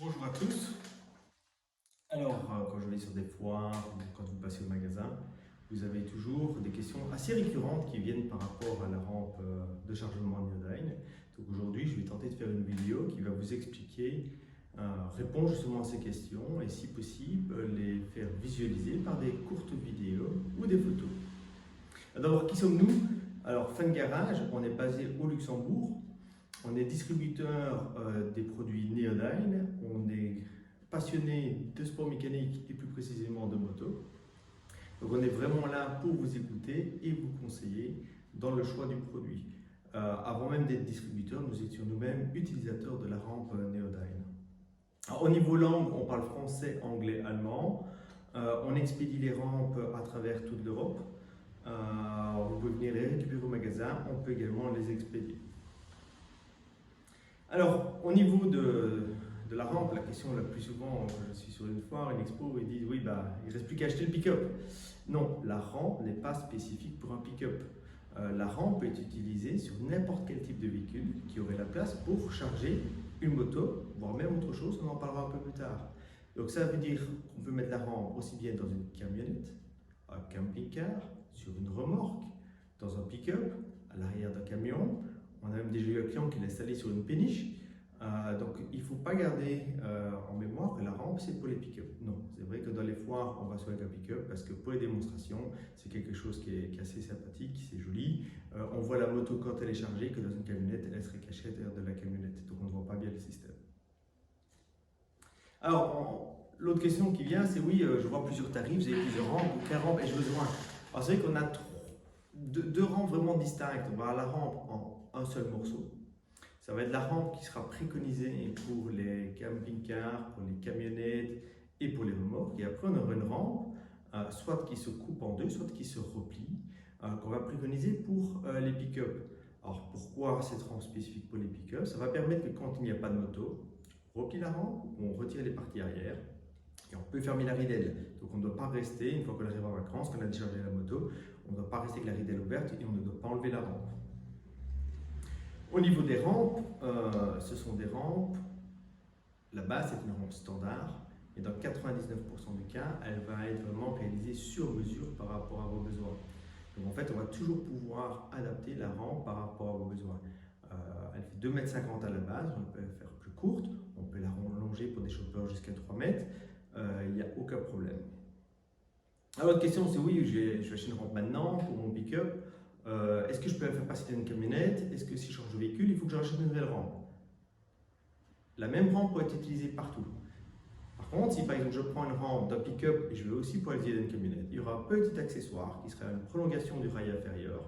Bonjour à tous. Alors, quand je vais sur des foires ou quand vous passez au magasin, vous avez toujours des questions assez récurrentes qui viennent par rapport à la rampe de chargement Neodyne. Donc aujourd'hui, je vais tenter de faire une vidéo qui va vous expliquer, répondre justement à ces questions et si possible, les faire visualiser par des courtes vidéos ou des photos. D'abord, qui sommes-nous? Alors, Fun Garage, on est basé au Luxembourg. On est distributeur des produits Neodyne, on est passionné de sport mécanique et plus précisément de moto. Donc on est vraiment là pour vous écouter et vous conseiller dans le choix du produit. Avant même d'être distributeur, nous étions nous-mêmes utilisateurs de la rampe Neodyne. Alors, au niveau langue, on parle français, anglais, allemand. On expédie les rampes à travers toute l'Europe. Vous pouvez venir les récupérer au magasin, on peut également les expédier. Alors, au niveau de la rampe, la question la plus souvent, quand je suis sur une foire, une expo, ils disent oui, il ne reste plus qu'à acheter le pick-up. Non, la rampe n'est pas spécifique pour un pick-up. La rampe est utilisée sur n'importe quel type de véhicule qui aurait la place pour charger une moto, voire même autre chose, on en parlera un peu plus tard. Donc ça veut dire qu'on peut mettre la rampe aussi bien dans une camionnette, un camping-car, sur une remorque, dans un pick-up, à l'arrière d'un camion. On a même déjà eu un client qui l'a installé sur une péniche. Donc il ne faut pas garder en mémoire que la rampe c'est pour les pick-up. Non, c'est vrai que dans les foires on va sur avec un pick-up parce que pour les démonstrations c'est quelque chose qui est assez sympathique, c'est joli. On voit la moto quand elle est chargée, que dans une camionnette elle serait cachée à l'intérieur de la camionnette, donc on ne voit pas bien le système. Alors l'autre question qui vient c'est oui, je vois plusieurs tarifs, vous avez plusieurs rampes, quelle rampe ai-je besoin? Alors c'est vrai qu'on a deux rampes vraiment distinctes. On va à la rampe en un seul morceau. Ça va être la rampe qui sera préconisée pour les camping-cars, pour les camionnettes et pour les remorques. Et après, on aura une rampe, soit qui se coupe en deux, soit qui se replie, qu'on va préconiser pour les pick-up. Alors, pourquoi cette rampe spécifique pour les pick-up? Ça va permettre que quand il n'y a pas de moto, on replie la rampe, on retire les parties arrière et on peut fermer la ridelle. Donc, on ne doit pas rester, une fois qu'on arrive en vacances, qu'on a déchargé la moto, on ne doit pas rester avec la ridelle ouverte et on ne doit pas enlever la rampe. Au niveau des rampes, ce sont des rampes, la base c'est une rampe standard, et dans 99% du cas, elle va être vraiment réalisée sur mesure par rapport à vos besoins. Donc en fait, on va toujours pouvoir adapter la rampe par rapport à vos besoins. Elle fait 2,50 m à la base, on peut la faire plus courte, on peut la rallonger pour des chauffeurs jusqu'à 3 mètres, il n'y a aucun problème. Alors l'autre question c'est oui, je vais acheter une rampe maintenant pour mon pick-up. Est-ce que je peux la faire passer dans une camionnette? Est-ce que si je change de véhicule, il faut que je rachète une nouvelle rampe? La même rampe peut être utilisée partout. Par contre, si par exemple je prends une rampe d'un pick-up et je veux aussi pouvoir l'utiliser dans une camionnette, il y aura un petit accessoire qui sera une prolongation du rail inférieur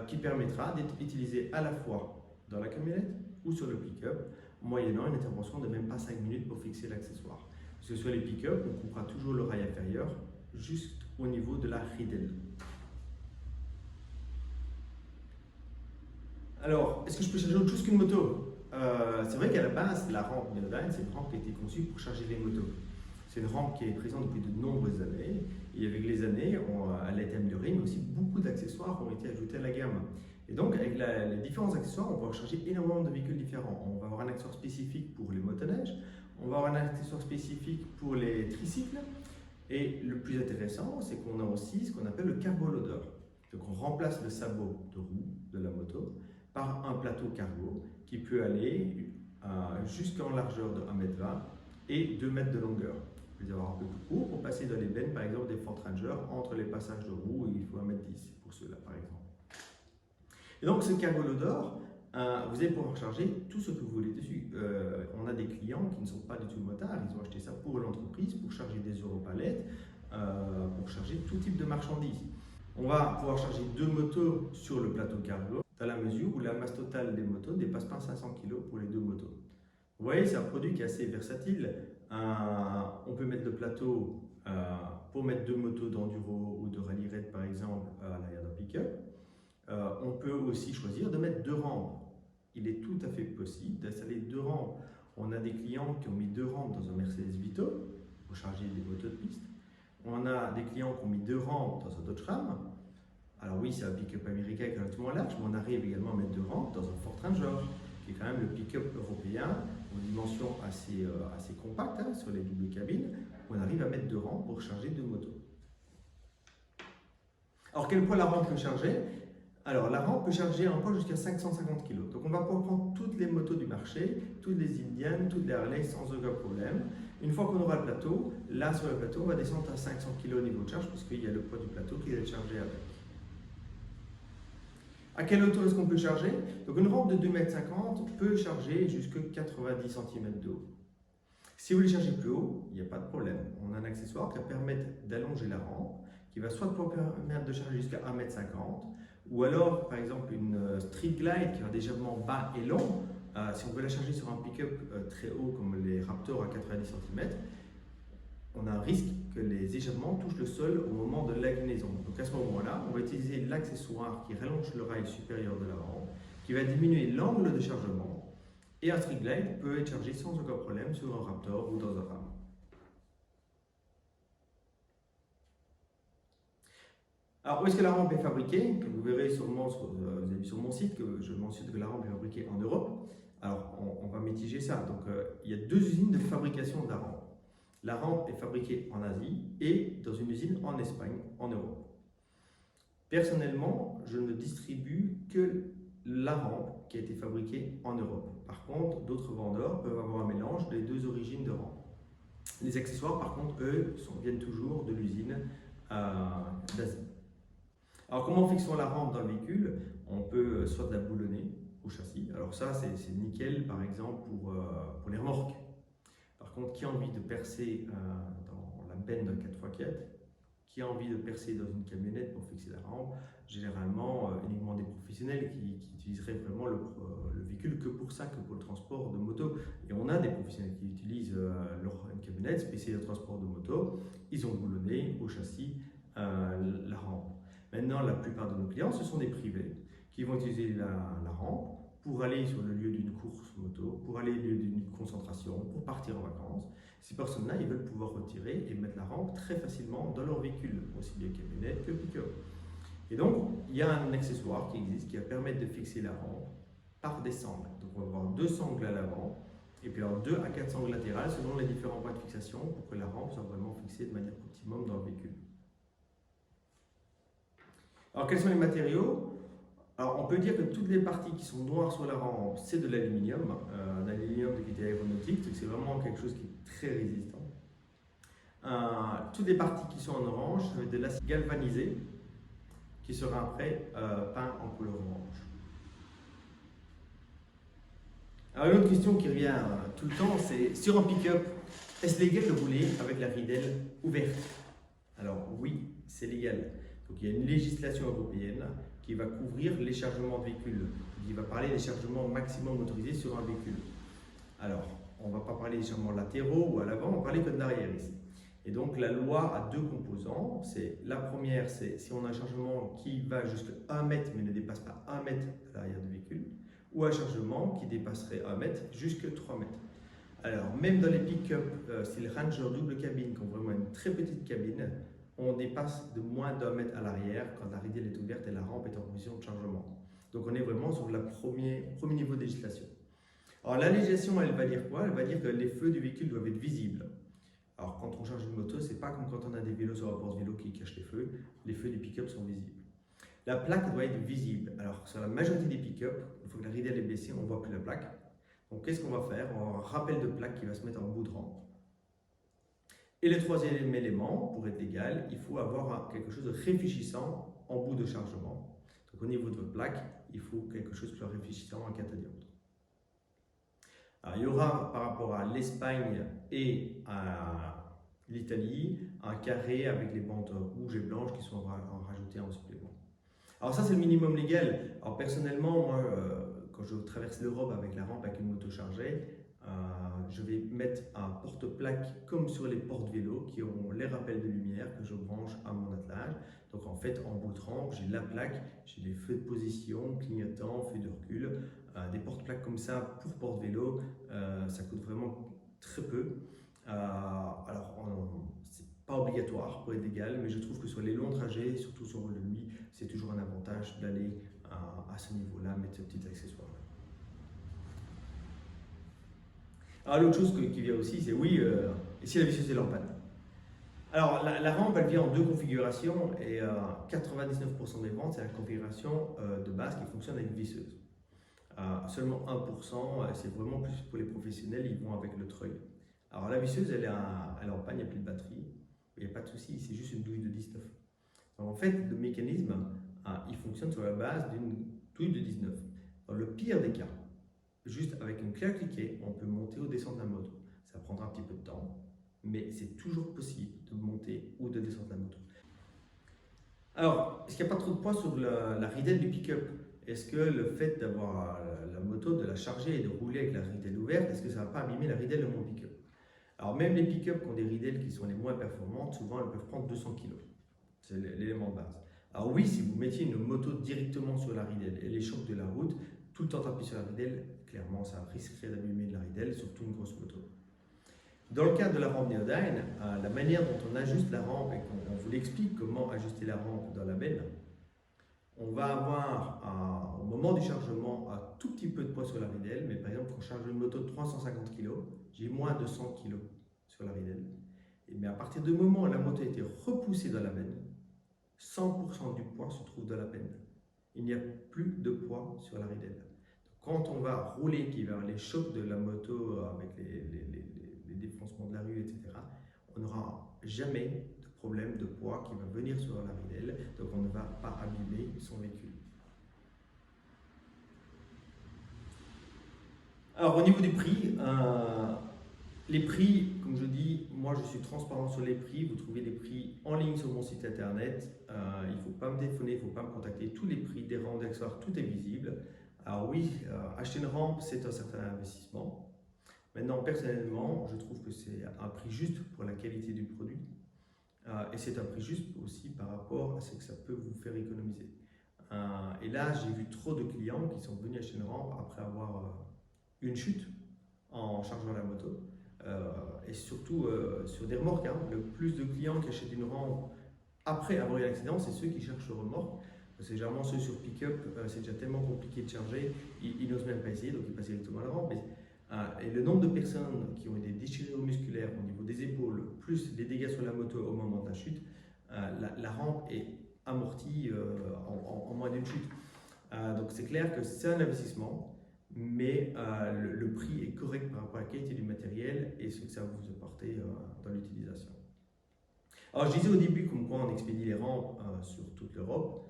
qui permettra d'être utilisé à la fois dans la camionnette ou sur le pick-up, moyennant une intervention de même pas 5 minutes pour fixer l'accessoire. Que ce soit les pick-up, on coupera toujours le rail inférieur juste au niveau de la ridelle. Alors, est-ce que je peux charger autre chose qu'une moto? C'est vrai qu'à la base, la rampe Neodyne, c'est une rampe qui a été conçue pour charger les motos. C'est une rampe qui est présente depuis de nombreuses années, et avec les années, elle a été améliorée, mais aussi beaucoup d'accessoires ont été ajoutés à la gamme. Et donc, avec les différents accessoires, on va recharger énormément de véhicules différents. On va avoir un accessoire spécifique pour les motoneiges, on va avoir un accessoire spécifique pour les tricycles, et le plus intéressant, c'est qu'on a aussi ce qu'on appelle le cargo loader. Donc, on remplace le sabot de roue de la moto par un plateau cargo qui peut aller jusqu'en largeur de 1,20 m et 2 mètres de longueur. Vous pouvez avoir un peu plus court pour passer dans les bennes, par exemple des Ford Ranger, entre les passages de roues, il faut 1,10 m pour ceux-là par exemple. Et donc ce cargo loader, vous allez pouvoir charger tout ce que vous voulez dessus. On a des clients qui ne sont pas du tout motards, ils ont acheté ça pour l'entreprise, pour charger des europalettes, pour charger tout type de marchandises. On va pouvoir charger 2 motos sur le plateau cargo, dans la mesure où la masse totale des motos ne dépasse pas 500 kg pour les 2 motos. Vous voyez, c'est un produit qui est assez versatile. On peut mettre le plateau pour mettre 2 motos d'enduro ou de rallye raid par exemple à l'arrière d'un pick-up. On peut aussi choisir de mettre 2 rampes. Il est tout à fait possible d'installer 2 rampes. On a des clients qui ont mis 2 rampes dans un Mercedes Vito pour charger des motos de piste. On a des clients qui ont mis 2 rampes dans un Dodge Ram. Alors oui, c'est un pick-up américain qui est relativement large, mais on arrive également à mettre 2 rampes dans un Ford Ranger, qui est quand même le pick-up européen aux dimensions assez compactes hein, sur les doubles cabines, on arrive à mettre 2 rampes pour charger 2 motos. Alors quel poids la rampe peut charger? Alors la rampe peut charger un poids jusqu'à 550 kg. Donc on va pouvoir prendre toutes les motos du marché, toutes les Indian, toutes les Harley sans aucun problème. Une fois qu'on aura le plateau, là sur le plateau, on va descendre à 500 kg au niveau de charge puisqu'il y a le poids du plateau qui va être chargé avec. À quelle hauteur est-ce qu'on peut charger? Donc une rampe de 2,50 m peut charger jusqu'à 90 cm de haut. Si vous voulez charger plus haut, il n'y a pas de problème. On a un accessoire qui va permettre d'allonger la rampe, qui va soit permettre de charger jusqu'à 1,50 m, ou alors par exemple une Street Glide qui est légèrement bas et long. Si on veut la charger sur un pick-up très haut comme les Raptor à 90 cm, on a un risque que les échappements touchent le sol au moment de l'inclinaison. Donc à ce moment-là, on va utiliser l'accessoire qui rallonge le rail supérieur de la rampe, qui va diminuer l'angle de chargement, et un Street Glide peut être chargé sans aucun problème sur un Raptor ou dans un RAM. Alors où est-ce que la rampe est fabriquée? Vous verrez sûrement vous avez vu sur mon site que je mentionne que la rampe est fabriquée en Europe. Alors on va mitiger ça. Donc il y a 2 usines de fabrication de la rampe. La rampe est fabriquée en Asie et dans une usine en Espagne, en Europe. Personnellement, je ne distribue que la rampe qui a été fabriquée en Europe. Par contre, d'autres vendeurs peuvent avoir un mélange des 2 origines de rampe. Les accessoires, par contre, eux, viennent toujours de l'usine d'Asie. Alors, comment fixons la rampe dans le véhicule? On peut soit la boulonner au châssis. Alors ça, c'est nickel, par exemple, pour les remorques. Par contre, qui a envie de percer dans la benne d'un 4x4, qui a envie de percer dans une camionnette pour fixer la rampe? Généralement, uniquement des professionnels qui utiliseraient vraiment le véhicule que pour ça, que pour le transport de moto. Et on a des professionnels qui utilisent une camionnette spéciale de transport de moto. Ils ont boulonné au châssis la rampe. Maintenant, la plupart de nos clients, ce sont des privés qui vont utiliser la rampe pour aller sur le lieu d'une course moto, pour aller au lieu d'une concentration, pour partir en vacances. Ces personnes-là, ils veulent pouvoir retirer et mettre la rampe très facilement dans leur véhicule, aussi bien camionnette que pick-up. Et donc, il y a un accessoire qui existe qui va permettre de fixer la rampe par des sangles. Donc, on va avoir 2 sangles à l'avant et puis alors 2 à 4 sangles latérales selon les différents points de fixation pour que la rampe soit vraiment fixée de manière optimum dans le véhicule. Alors, quels sont les matériaux? Alors, on peut dire que toutes les parties qui sont noires sur la rampe, c'est de l'aluminium, l'aluminium de qualité aéronautique, c'est vraiment quelque chose qui est très résistant. Toutes les parties qui sont en orange, ça va être de l'acier galvanisé qui sera après peint en couleur orange. Alors, une autre question qui revient tout le temps, c'est sur un pick-up, est-ce légal de rouler avec la ridelle ouverte? Alors, oui, c'est légal. Donc, il y a une législation européenne qui va couvrir les chargements de véhicules, qui va parler des chargements maximum autorisés sur un véhicule. Alors, on ne va pas parler des chargements latéraux ou à l'avant, on va parler que de l'arrière ici. Et donc la loi a 2 composants. La première, c'est si on a un chargement qui va jusqu'à 1 mètre mais ne dépasse pas 1 mètre à l'arrière du véhicule, ou un chargement qui dépasserait 1 mètre jusqu'à 3 mètres. Alors, même dans les pick-up style Ranger double cabine, qui ont vraiment une très petite cabine, on dépasse de moins d'1 mètre à l'arrière quand la ridelle est ouverte et la rampe est en position de chargement. Donc on est vraiment sur le premier niveau de législation. Alors la législation, elle va dire quoi? Elle va dire que les feux du véhicule doivent être visibles. Alors quand on charge une moto, c'est pas comme quand on a des vélos sur un porte-vélo qui cachent les feux du pick-up sont visibles. La plaque doit être visible. Alors sur la majorité des pick-up, une fois que la ridelle est baissée, on ne voit plus la plaque. Donc qu'est-ce qu'on va faire? On va avoir un rappel de plaque qui va se mettre en bout de rampe. Et le 3e élément, pour être légal, il faut avoir quelque chose de réfléchissant en bout de chargement. Donc au niveau de votre plaque, il faut quelque chose qui soit réfléchissant en catadioptre. Alors, il y aura par rapport à l'Espagne et à l'Italie un carré avec les bandes rouges et blanches qui sont rajoutées en supplément. Alors ça c'est le minimum légal. Alors personnellement, moi, quand je traverse l'Europe avec la rampe avec une moto chargée, je vais mettre un porte-plaque comme sur les porte-vélos qui auront les rappels de lumière que je branche à mon attelage. Donc en fait, en bout de rampe, j'ai la plaque, j'ai les feux de position, clignotants, feux de recul, des porte-plaques comme ça pour porte-vélo, ça coûte vraiment très peu. Alors, c'est pas obligatoire pour être légal, mais je trouve que sur les longs trajets, surtout sur le nuit, c'est toujours un avantage d'aller à ce niveau-là, mettre ce petit accessoire-là. Alors l'autre chose qui vient aussi, c'est oui, et si la visseuse est en panne. Alors la rampe, elle vient en deux configurations et 99% des ventes, c'est la configuration de base qui fonctionne avec visseuse. Seulement 1%, c'est vraiment plus pour les professionnels, ils vont avec le treuil. Alors la visseuse, elle est en panne, il n'y a plus de batterie, il n'y a pas de souci, c'est juste une douille de 19. Donc en fait, le mécanisme, il fonctionne sur la base d'une douille de 19. Dans le pire des cas, juste avec une clé à cliquer, on peut monter ou descendre la moto. Ça prendra un petit peu de temps, mais c'est toujours possible de monter ou de descendre la moto. Alors, est-ce qu'il n'y a pas trop de poids sur la ridelle du pick-up? Est-ce que le fait d'avoir la moto, de la charger et de rouler avec la ridelle ouverte, est-ce que ça ne va pas abîmer la ridelle de mon pick-up? Alors même les pick-up qui ont des ridelles qui sont les moins performantes, souvent elles peuvent prendre 200 kg. C'est l'élément de base. Alors oui, si vous mettiez une moto directement sur la ridelle et les chocs de la route, tout le temps tapis sur la ridelle, clairement ça risquerait d'abîmer la ridelle, surtout une grosse moto. Dans le cas de la rampe Neodyne, la manière dont on ajuste la rampe et qu'on vous l'explique comment ajuster la rampe dans la benne, on va avoir au moment du chargement un tout petit peu de poids sur la ridelle, mais par exemple quand je charge une moto de 350 kg, j'ai moins de 100 kg sur la ridelle. Mais à partir du moment où la moto a été repoussée dans la benne, 100% du poids se trouve dans la benne. Il n'y a plus de poids sur la ridelle. Quand on va rouler, qu'il va y avoir les chocs de la moto avec les défoncements de la rue, etc., on n'aura jamais de problème de poids qui va venir sur la ridelle, donc on ne va pas abîmer son véhicule. Alors au niveau du prix, les prix, comme je dis, moi je suis transparent sur les prix, vous trouvez les prix en ligne sur mon site internet, il ne faut pas me téléphoner, il ne faut pas me contacter, tous les prix des rampes d'accessoires, tout est visible. Alors oui, acheter une rampe c'est un certain investissement. Maintenant personnellement, je trouve que c'est un prix juste pour la qualité du produit et c'est un prix juste aussi par rapport à ce que ça peut vous faire économiser. Et là j'ai vu trop de clients qui sont venus acheter une rampe après avoir une chute en chargeant la moto. Et surtout sur des remorques, le plus de clients qui achètent une rampe après avoir eu l'accident, c'est ceux qui cherchent le remorque. C'est généralement ceux sur pick-up, c'est déjà tellement compliqué de charger, ils n'osent même pas essayer, donc ils passent directement à la rampe. Et le nombre de personnes qui ont été déchirées musculaires au niveau des épaules, plus les dégâts sur la moto au moment de la chute, la rampe est amortie en moins d'une chute. Donc c'est clair que c'est un investissement, mais le prix est correct par rapport à la qualité du matériel et ce que ça va vous apporter dans l'utilisation. Alors je disais au début comme quoi on expédie les rampes sur toute l'Europe.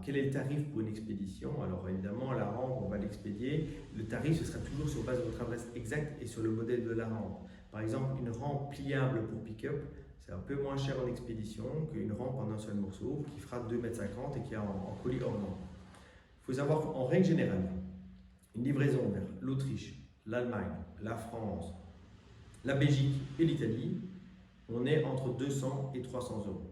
Quel est le tarif pour une expédition? Alors évidemment la rampe on va l'expédier, le tarif ce sera toujours sur base de votre adresse exacte et sur le modèle de la rampe. Par exemple une rampe pliable pour pick-up c'est un peu moins cher en expédition qu'une rampe en un seul morceau qui fera 2,50 m et qui est en colis hors norme. Il faut savoir qu'en règle générale, une livraison vers l'Autriche, l'Allemagne, la France, la Belgique et l'Italie, on est entre 200 et 300 euros.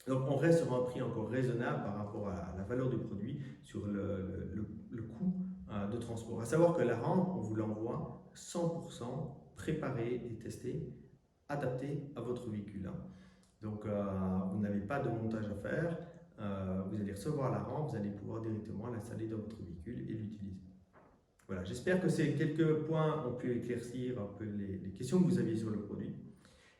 Donc on reste sur un prix encore raisonnable par rapport à la valeur du produit sur le coût de transport. À savoir que la rampe, on vous l'envoie 100% préparée et testée, adaptée à votre véhicule. Donc vous n'avez pas de montage à faire, vous allez recevoir la rampe, vous allez pouvoir directement l'installer dans votre véhicule et l'utiliser. Voilà, j'espère que ces quelques points ont pu éclaircir un peu les questions que vous aviez sur le produit.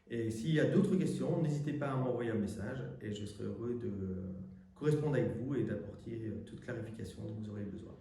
Et s'il y a d'autres questions, n'hésitez pas à m'envoyer un message et je serai heureux de correspondre avec vous et d'apporter toute clarification dont vous aurez besoin.